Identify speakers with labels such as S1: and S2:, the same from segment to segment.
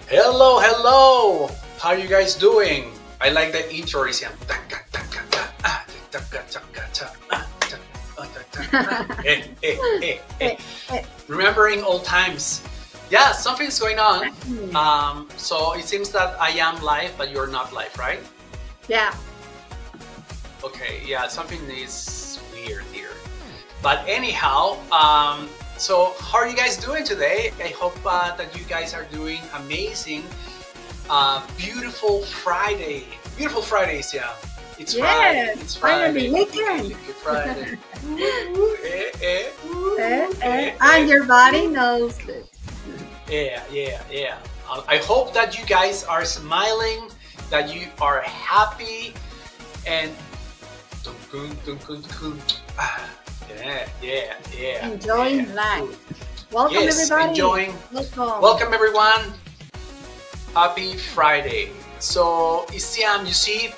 S1: Hello, hello! How are you guys doing? I like the intro, Isiam. Remembering old times. Yeah, something's going on. So it seems that I am live, but you're not live, right?
S2: Yeah.
S1: Okay, yeah, something is weird here. But anyhow, so how are you guys doing today? I hope that you guys are doing amazing. Beautiful Friday. Beautiful Fridays, yeah. It's Friday. It's Friday.
S2: Finally, weekend.
S1: It's Friday.
S2: And your body knows it.
S1: Yeah. I hope that you guys are smiling, that you are happy, and yeah.
S2: Enjoying life. Welcome, everybody.
S1: Enjoying. Welcome, everyone. Happy Friday. So, Isiam, you see,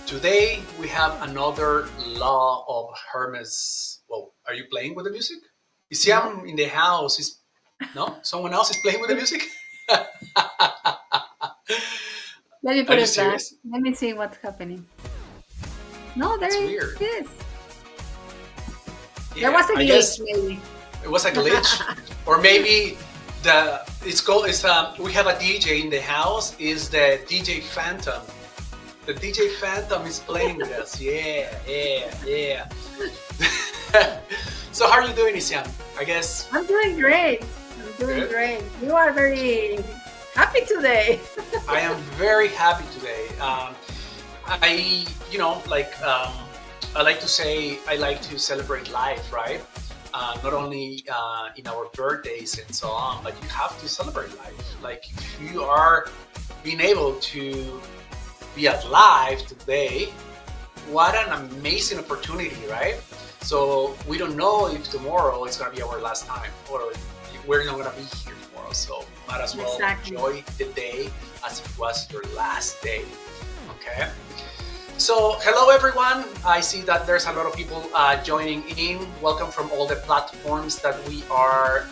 S1: today we have another law of Hermes. Well, are you playing with the music? Isiam in the house is no? Someone else is playing with the music?
S2: Let me put it back. Let me see what's happening. No, there it is. Yeah, there was a glitch, maybe.
S1: It was a glitch, or maybe we have a DJ in the house. Is the DJ Phantom? The DJ Phantom is playing with us. Yeah. So how are you doing, Isiam? I guess
S2: I'm doing great. Great. You are very happy today.
S1: I am very happy today. I like to say I like to celebrate life, right? Not only in our birthdays and so on, but you have to celebrate life. Like if you are being able to be alive today, what an amazing opportunity, right? So we don't know if tomorrow is going to be our last time, or we're not going to be here tomorrow. So might as well enjoy the day as if it was your last day. Okay. So hello everyone. I see that there's a lot of people joining in. Welcome from all the platforms that we are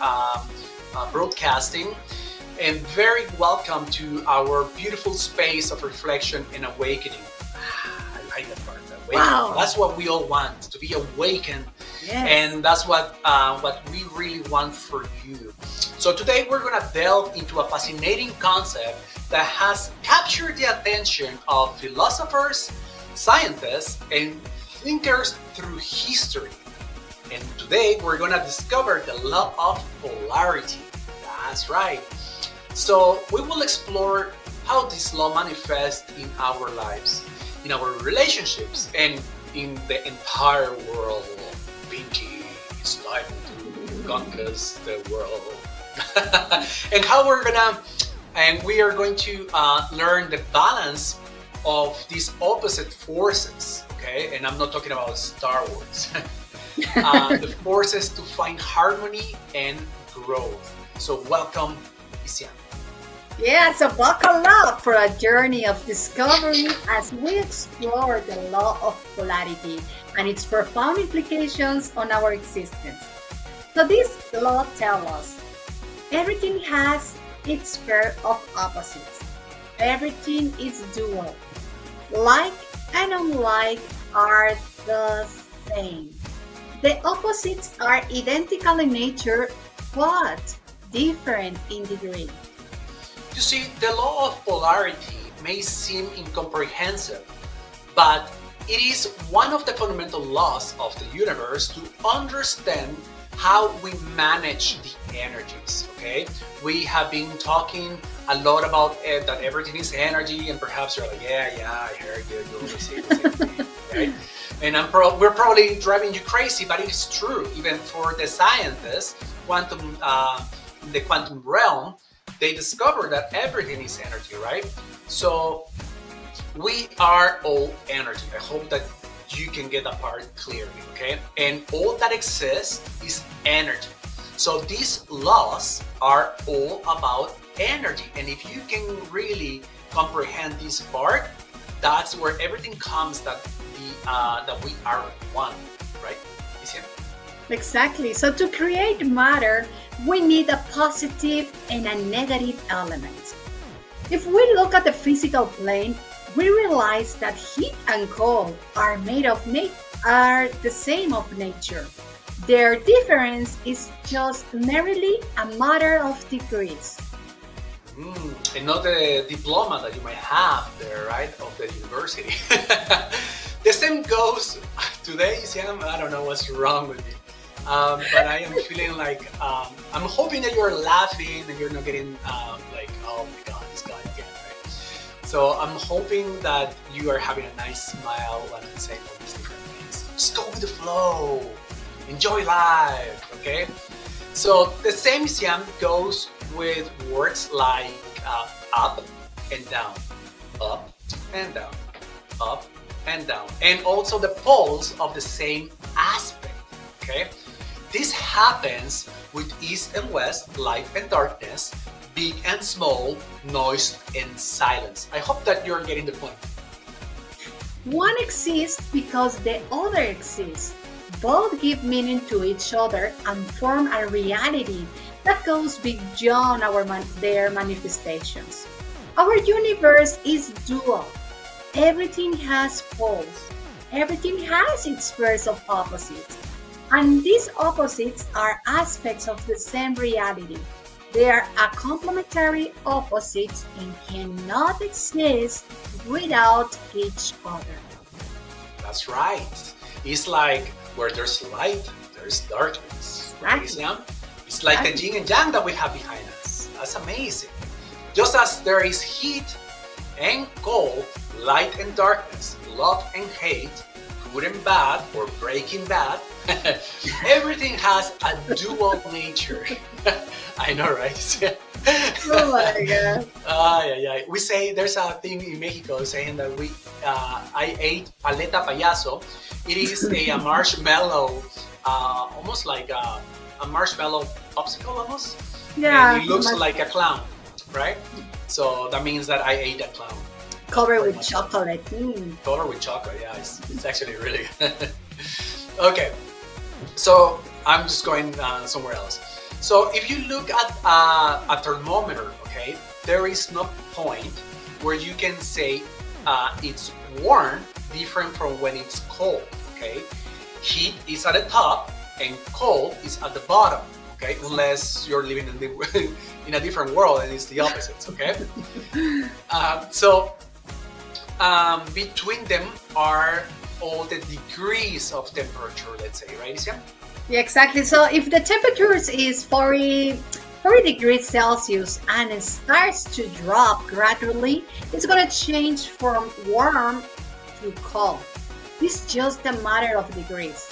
S1: broadcasting, and very welcome to our beautiful space of reflection and awakening. I like that part.
S2: Wow.
S1: That's what we all want, to be awakened.
S2: Yes.
S1: And that's what we really want for you. So today we're going to delve into a fascinating concept that has captured the attention of philosophers, scientists, and thinkers through history. And today we're going to discover the law of polarity. That's right. So we will explore how this law manifests in our lives, in our relationships, and in the entire world. Pinky is like to conquers the world. And we are going to learn the balance of these opposite forces, okay? And I'm not talking about Star Wars. The forces to find harmony and growth. So welcome, Isiam.
S2: Yeah, so buckle up for a journey of discovery as we explore the law of polarity and its profound implications on our existence. So this law tells us everything has its pair of opposites. Everything is dual. Like and unlike are the same. The opposites are identical in nature, but different in degree.
S1: You see, the law of polarity may seem incomprehensible, but it is one of the fundamental laws of the universe to understand how we manage the energies, okay? We have been talking a lot about that everything is energy, and perhaps you're like, yeah, I heard you always say the same thing, right? And we're probably driving you crazy, but it is true. Even for the scientists, the quantum realm, they discovered that everything is energy, right? So we are all energy. I hope that you can get that part clearly, okay? And all that exists is energy. So these laws are all about energy. And if you can really comprehend this part, that's where everything comes that we are one, right?
S2: Exactly. So to create matter, we need a positive and a negative element. If we look at the physical plane, we realize that heat and cold are the same of nature. Their difference is just merely a matter of degrees.
S1: And not the diploma that you might have there, right, of the university. The same goes today, Siam. I don't know what's wrong with me. But I am feeling like I'm hoping that you're laughing and you're not getting like, oh my God, it's gone again, right? So I'm hoping that you are having a nice smile when I'm saying all these different things. Just go with the flow, enjoy life, okay? So the same Siam goes with words like up and down, up and down, up and down, and also the poles of the same aspect, okay? This happens with east and west, light and darkness, big and small, noise and silence. I hope that you're getting the point.
S2: One exists because the other exists. Both give meaning to each other and form a reality that goes beyond their manifestations. Our universe is dual. Everything has poles. Everything has its pairs of opposites. And these opposites are aspects of the same reality. They are a complementary opposites and cannot exist without each other.
S1: That's right. It's like where there's light, there's darkness. Right,
S2: Exactly.
S1: Sam? It's like the yin and yang that we have behind us. That's amazing. Just as there is heat and cold, light and darkness, love and hate, good and bad, or breaking bad, everything has a dual nature. I know, right?
S2: Oh my god.
S1: Yeah. We say there's a thing in Mexico saying that I ate paleta payaso. It is a marshmallow, almost like a marshmallow popsicle almost.
S2: Yeah.
S1: And it looks like a clown, right? So that means that I ate a clown.
S2: Covered
S1: Pretty
S2: with
S1: much.
S2: chocolate.
S1: Color with chocolate, yeah, it's actually really good. Okay, so I'm just going somewhere else. So if you look at a thermometer, okay, there is no point where you can say it's warm different from when it's cold, okay? Heat is at the top and cold is at the bottom, okay? Unless you're living in a different world and it's the opposite, okay? So between them are all the degrees of temperature, let's say, right, Isya?
S2: Yeah, exactly. So if the temperature is 40 degrees Celsius and it starts to drop gradually, it's going to change from warm to cold. It's just a matter of degrees.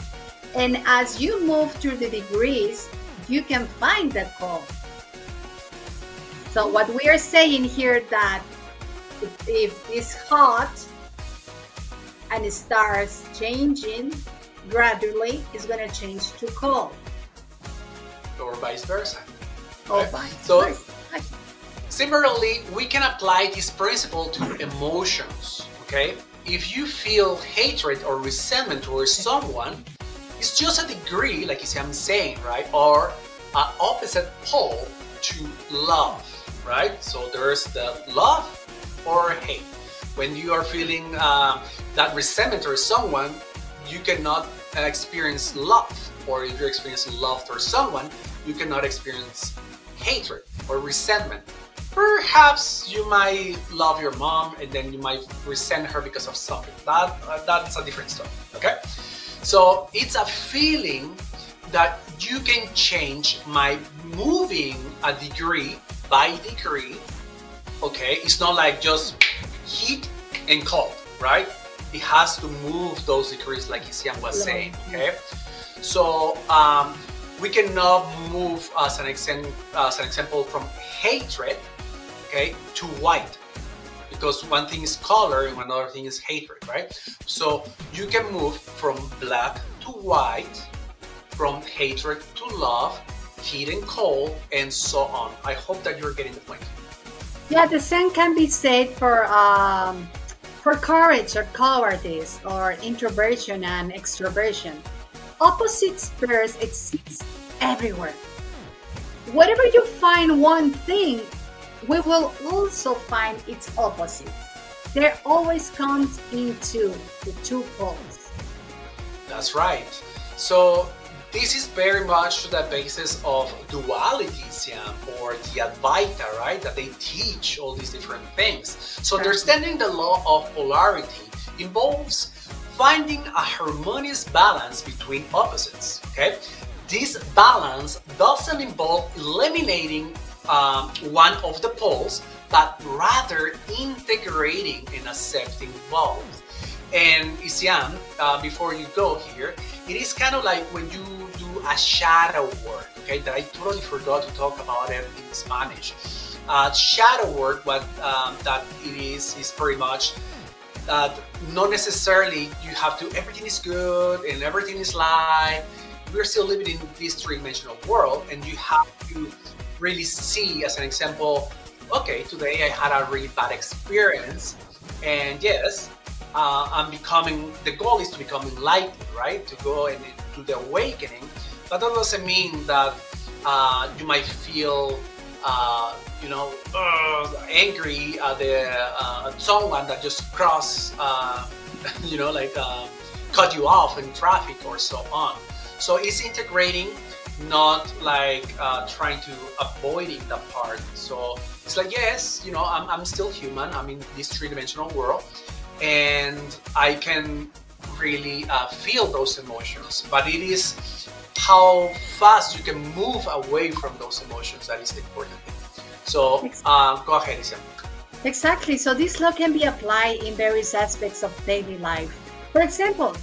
S2: And as you move through the degrees, you can find that cold. So what we are saying here that if it's hot and it starts changing gradually, it's going to change to cold.
S1: Or vice versa.
S2: Oh,
S1: Right.
S2: fine.
S1: So similarly, we can apply this principle to emotions, okay? If you feel hatred or resentment towards someone, it's just a degree, like I'm saying, right? Or an opposite pole to love, right? So there's the love or hate. When you are feeling that resentment towards someone, you cannot experience love. Or if you're experiencing love towards someone, you cannot experience hatred or resentment. Perhaps you might love your mom and then you might resent her because of something. That's a different story, okay? So it's a feeling that you can change by moving a degree by degree, okay? It's not like just heat and cold, right? It has to move those degrees like Isian was saying, okay? So we cannot move as an example from hatred, okay, to white, because one thing is color and another thing is hatred, right? So you can move from black to white, from hatred to love, heat and cold, and so on. I hope that you're getting the point.
S2: Yeah, the same can be said for courage or cowardice or introversion and extroversion. Opposite pairs exist everywhere. Wherever you find one thing, we will also find its opposite. There always comes into the two poles.
S1: That's right. So this is very much the basis of dualities, yeah, or the Advaita, right? That they teach all these different things. So understanding the law of polarity involves finding a harmonious balance between opposites. Okay, this balance doesn't involve eliminating one of the poles, but rather integrating and accepting both. And Isiam, before you go here, it is kind of like when you do a shadow work, okay, that I totally forgot to talk about it in Spanish. Shadow work, what that it is pretty much not necessarily you have to, everything is good and everything is light. We're still living in this three-dimensional world, and you have to really see, as an example, okay, today I had a really bad experience, and yes, I'm becoming, the goal is to become enlightened, right? To go and to the awakening. But that doesn't mean that you might feel, angry at someone that just crossed, cut you off in traffic or so on. So it's integrating, not like trying to avoiding that part. So it's like, yes, I'm still human. I'm in this three-dimensional world, and I can really feel those emotions. But it is how fast you can move away from those emotions that is the important thing. So go ahead, Isam.
S2: Exactly. So this law can be applied in various aspects of daily life. For example,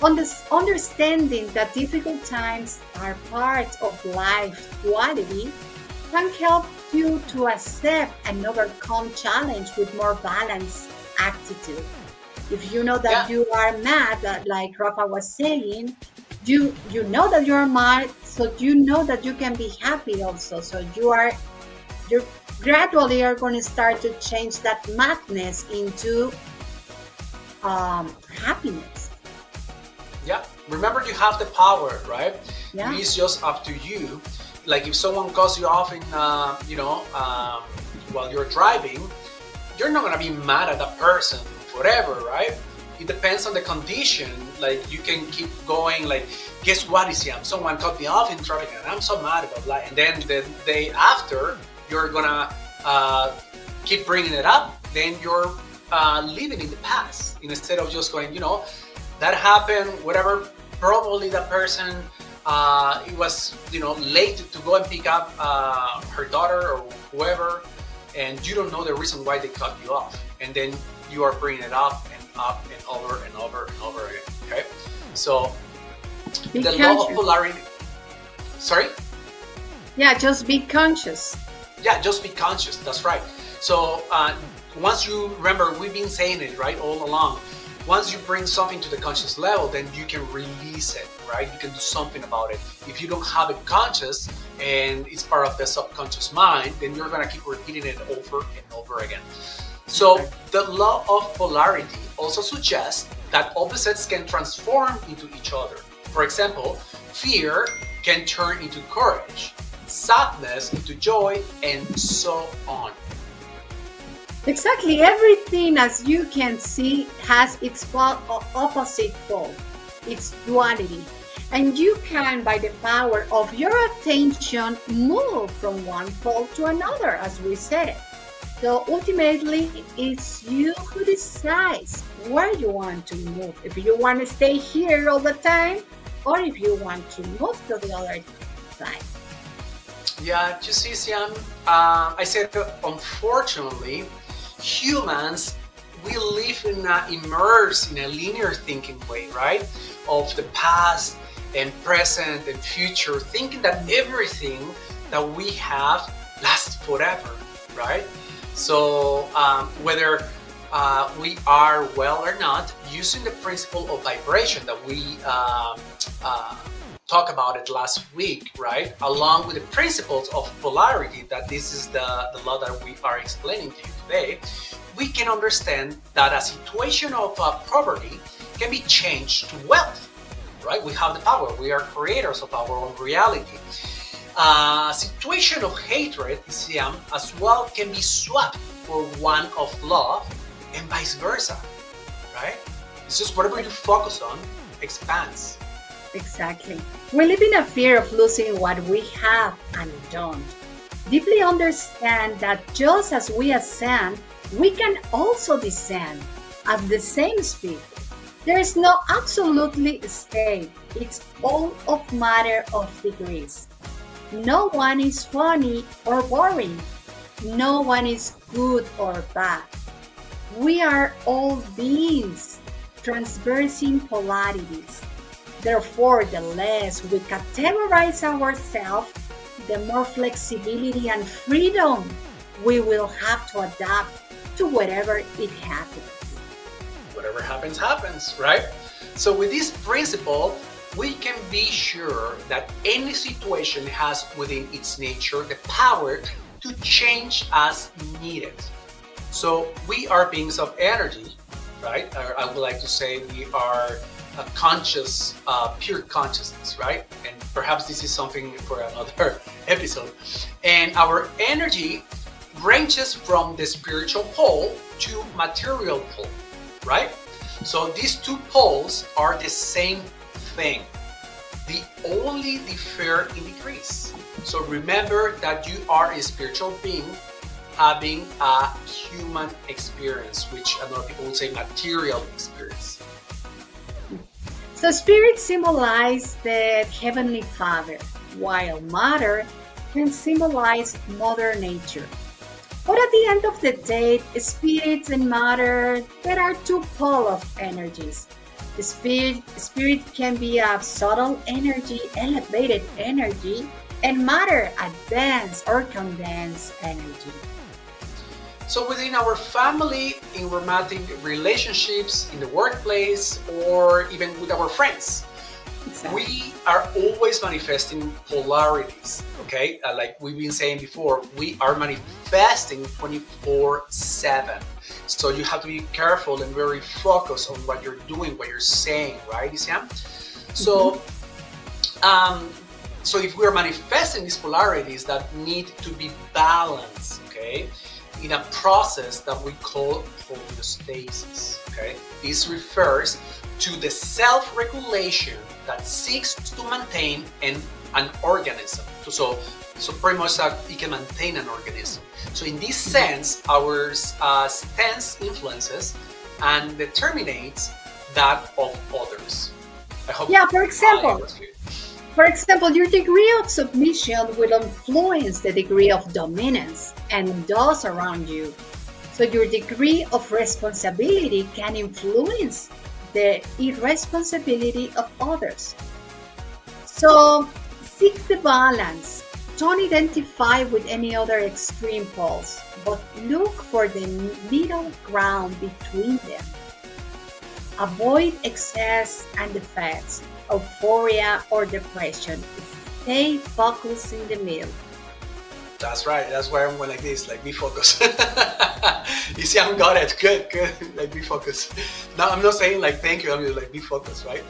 S2: understanding that difficult times are part of life's duality can help you to accept and overcome challenge with more balanced attitude. If you know that you are mad, like Rafa was saying, you know that you are mad, so you know that you can be happy also. So you gradually are going to start to change that madness into happiness.
S1: Yeah, remember you have the power, right?
S2: Yeah.
S1: It is just up to you. Like if someone cuts you off in, while you're driving, you're not gonna be mad at that person forever, right? It depends on the condition. Like you can keep going. Like, guess what, Isiam? Someone cut me off in traffic, and I'm so mad about that. And then the day after, you're gonna keep bringing it up. Then you're living in the past instead of just going, that happened, whatever. Probably that person it was late to go and pick up her daughter or whoever, and you don't know the reason why they cut you off, and then you are bringing it up and over and over and over again. Okay, so
S2: be
S1: the
S2: conscious.
S1: law of polarity. Sorry.
S2: Yeah, just be conscious.
S1: Yeah, just be conscious. That's right. So once you remember, we've been saying it right all along. Once you bring something to the conscious level, then you can release it, right? You can do something about it. If you don't have it conscious and it's part of the subconscious mind, then you're gonna keep repeating it over and over again. So the law of polarity also suggests that opposites can transform into each other. For example, fear can turn into courage, sadness into joy, and so on.
S2: Exactly. Everything, as you can see, has its opposite pole, its duality. And you can, by the power of your attention, move from one pole to another, as we said. So ultimately, it's you who decides where you want to move. If you want to stay here all the time, or if you want to move to the other side.
S1: Yeah, you see, Siam, I said, unfortunately, humans, we live immersed in a linear thinking way, right? Of the past and present and future, thinking that everything that we have lasts forever, right? So whether we are well or not, using the principle of vibration that we talked about it last week, right? Along with the principles of polarity, that this is the law that we are explaining to you today, we can understand that a situation of poverty can be changed to wealth, right? We have the power. We are creators of our own reality. A situation of hatred, Isiam, as well can be swapped for one of love and vice versa, right? It's just whatever you focus on expands.
S2: Exactly. We live in a fear of losing what we have and don't. Deeply understand that just as we ascend, we can also descend at the same speed. There is no absolutely state. It's all of matter of degrees. No one is funny or boring. No one is good or bad. We are all beings transversing polarities. Therefore, the less we categorize ourselves, the more flexibility and freedom we will have to adapt to whatever it happens.
S1: Whatever happens, happens, right? So with this principle, we can be sure that any situation has within its nature the power to change as needed. So we are beings of energy, right? Or I would like to say we are a conscious, pure consciousness, right? And perhaps this is something for another episode. And our energy ranges from the spiritual pole to material pole, right? So these two poles are the same thing. They only differ in degrees. So remember that you are a spiritual being having a human experience, which a lot of people would say material experience.
S2: So spirit symbolizes the Heavenly Father, while matter can symbolize Mother Nature. But at the end of the day, spirits and matter, there are two poles of energies. The spirit can be a subtle energy, elevated energy, and matter, advanced or condensed energy.
S1: So within our family, in romantic relationships, in the workplace, or even with our friends,
S2: Exactly.
S1: we are always manifesting polarities, okay? Like we've been saying before, we are manifesting 24/7. So you have to be careful and very focused on what you're doing, what you're saying, right, Isiam? So, so if we are manifesting these polarities that need to be balanced, okay, in a process that we call homeostasis, okay? This refers to the self-regulation that seeks to maintain an organism. So pretty much that it can maintain an organism. So in this sense, our stance influences and determines that of others. I hope.
S2: Yeah, for example,
S1: it was clear.
S2: your degree of submission will influence the degree of dominance and those around you. So your degree of responsibility can influence the irresponsibility of others. So seek the balance. Don't identify with any other extreme poles, but look for the middle ground between them. Avoid excess and defects, euphoria or depression. Stay focused in the middle.
S1: That's right. That's why I'm going like this, like be focused. You see, I got it. Good, good. Like be focused. No, I'm not saying like thank you. I'm just like be focused, right?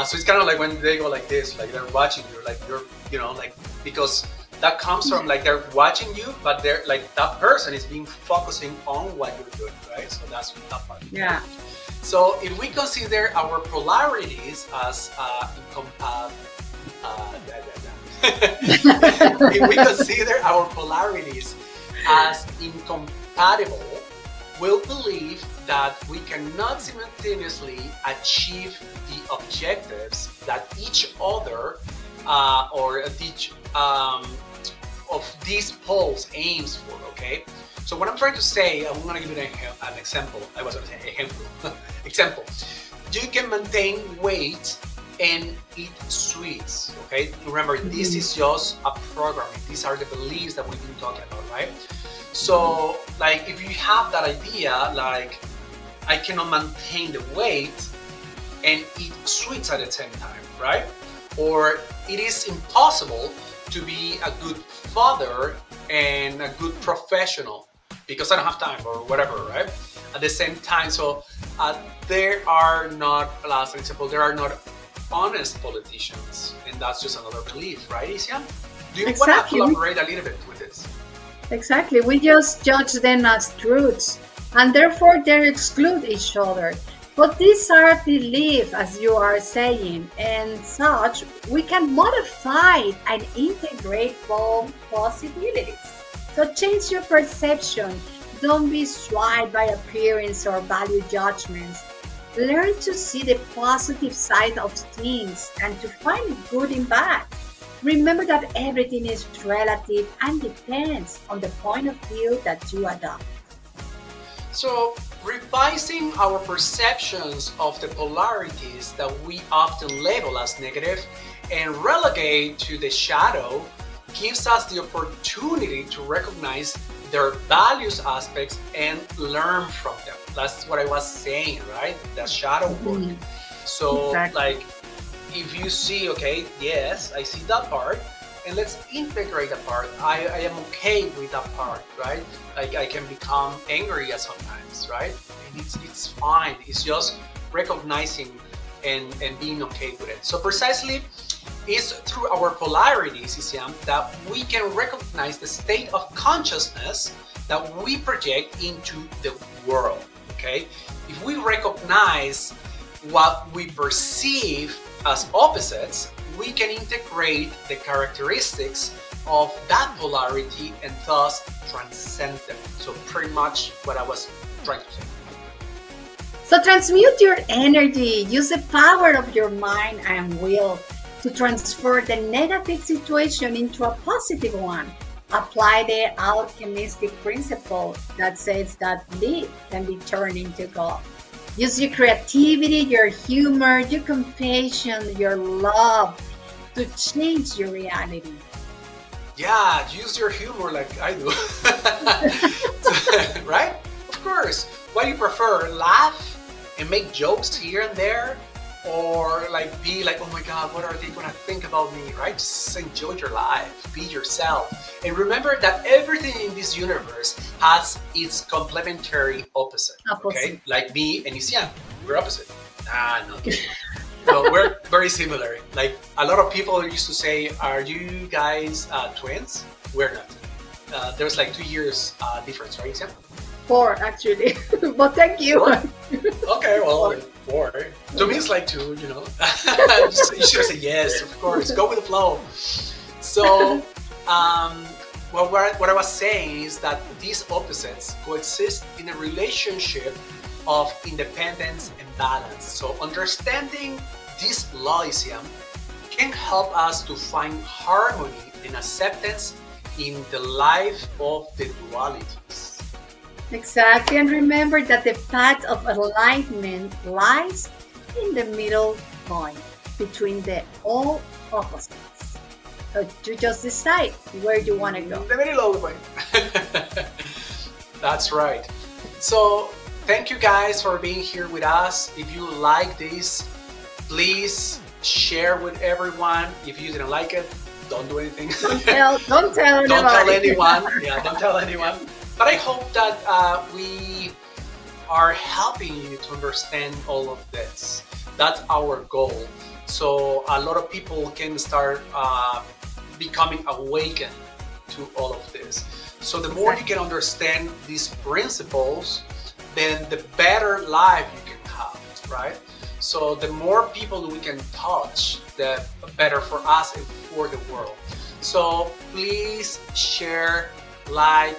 S1: So it's kind of like when they go like this, like they're watching you, like you're, like because that comes from like they're watching you, but they're like that person is being focusing on what you're doing, right? So that's that part.
S2: Yeah.
S1: So if we consider our polarities as if we consider our polarities as incompatible, we'll believe that we cannot simultaneously achieve the objectives that each other or each of these poles aims for, okay? So what I'm trying to say, I'm going to give you an example. I was going to say example. Example. You can maintain weight and eat sweets, okay? Remember, this is just a programming. These are the beliefs that we've been talking about, right? So, like, if you have that idea, like, I cannot maintain the weight and eat sweets at the same time, right? Or it is impossible to be a good father and a good professional because I don't have time or whatever, right? At the same time, so there are not, as an example, there are not honest politicians, and that's just another belief, right, Isya? Do you want to
S2: Exactly.
S1: collaborate a little bit with this?
S2: Exactly. We just judge them as truths and therefore they exclude each other. But these are beliefs, as you are saying, and such, we can modify and integrate both possibilities. So change your perception. Don't be swayed by appearance or value judgments. Learn to see the positive side of things and to find good in bad. Remember that everything is relative and depends on the point of view that you adopt.
S1: So, revising our perceptions of the polarities that we often label as negative and relegate to the shadow gives us the opportunity to recognize their values aspects and learn from them. That's what I was saying, right? The shadow work.
S2: Mhm.
S1: So,
S2: Exactly.
S1: like, if you see, okay, yes, I see that part, and let's integrate that part. I am okay with that part, right? Like I can become angry at sometimes, right? And it's fine. It's just recognizing and being okay with it. So precisely, it's through our polarities, Isiam, that we can recognize the state of consciousness that we project into the world. Okay, if we recognize what we perceive as opposites, we can integrate the characteristics of that polarity and thus transcend them. So pretty much what I was trying to say.
S2: So transmute your energy. Use the power of your mind and will to transfer the negative situation into a positive one. Apply the alchemistic principle that says that lead can be turned into gold. Use your creativity, your humor, your compassion, your love to change your reality.
S1: Yeah, use your humor like I do. Right? Of course. What do you prefer? Laugh and make jokes here and there? Or like be like, oh my god, what are they gonna think about me? Right? Just enjoy your life, be yourself. And remember that everything in this universe has its complementary opposite. Okay?
S2: Opposite.
S1: Like me and Isian. We're opposite. Ah, no kidding. No, we're very similar. Like a lot of people used to say, "Are you guys twins?" We're not. There's like 2 years difference, right, Sam?
S2: 4 actually. But thank you.
S1: 4? Okay, well, 4. To me, it's like 2. You know, you should say yes, of course. Go with the flow. So, well, what I was saying is that these opposites coexist in a relationship of independence and balance. So understanding this Laoisium can help us to find harmony and acceptance in the life of the dualities.
S2: Exactly. And remember that the path of enlightenment lies in the middle point between the all opposites. So you just decide where you want to go.
S1: The very low point. That's right. So thank you guys for being here with us. If you like this, please share with everyone. If you didn't like it, don't do anything.
S2: Don't tell
S1: Don't tell
S2: anybody.
S1: anyone. Yeah, don't tell anyone. But I hope that we are helping you to understand all of this. That's our goal. So a lot of people can start becoming awakened to all of this. So the more you can understand these principles, then the better life you can have, right? So the more people we can touch, the better for us and for the world. So please share, like,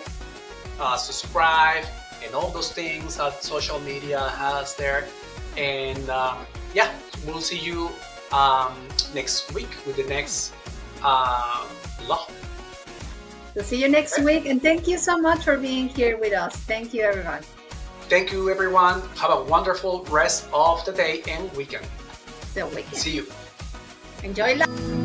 S1: subscribe, and all those things that social media has there. And yeah, we'll see you next week with the next law.
S2: So see you next week. And thank you so much for being here with us. Thank you, everyone.
S1: Thank you, everyone. Have a wonderful rest of the day and weekend.
S2: The weekend.
S1: See you.
S2: Enjoy life.